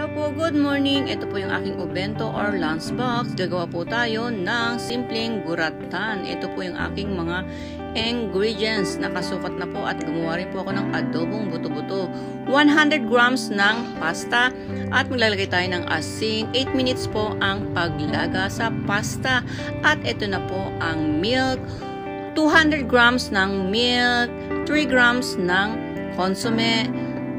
Hello po, good morning. Ito po yung aking obento or lunch box. Gagawa po tayo ng simpleng guratan. Ito po yung aking mga ingredients. Nakasukat na po at gumawa rin po ako ng adobong buto-buto. 100 grams ng pasta at maglalagay tayo ng asin. 8 minutes po ang paglaga sa pasta. At ito na po ang milk. 200 grams ng milk, 3 grams ng consomme,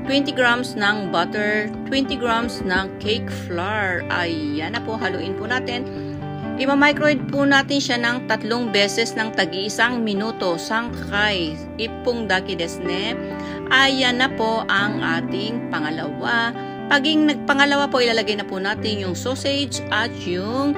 20 grams ng butter, 20 grams ng cake flour. Ayan na po, haluin po natin. Ima-microwave po natin siya ng 3 beses ng tag-iisang minuto. Sangkay, ipong daki desne. Ayan na po ang ating pangalawa. Paging nagpangalawa po, ilalagay na po natin yung sausage at yung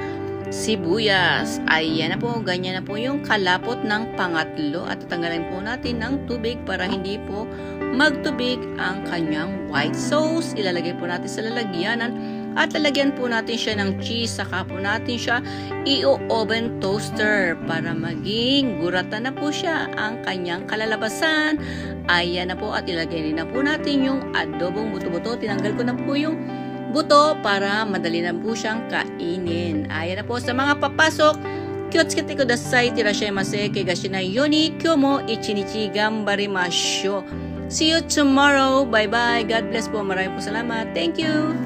sibuyas. Ayan na po, ganyan na po yung kalapot ng pangatlo. At tatanggalin po natin ng tubig para hindi po magtubig ang kanyang white sauce. Ilalagay po natin sa lalagyanan at lalagyan po natin siya ng cheese. Saka po natin siya i-oven toaster para maging gurata na po siya ang kanyang kalalabasan. Ayan na po, at ilagay na po natin yung adobong buto-buto. Tinanggal ko na po yung buto para madali na po siyang kainin. Ayan na po sa mga papasok. Kyotsuke kudasai, tirashaimase, kigashina yoni, kyomo ichinichi gambarimasho. See you tomorrow. Bye-bye. God bless po. Maraming po salamat. Thank you.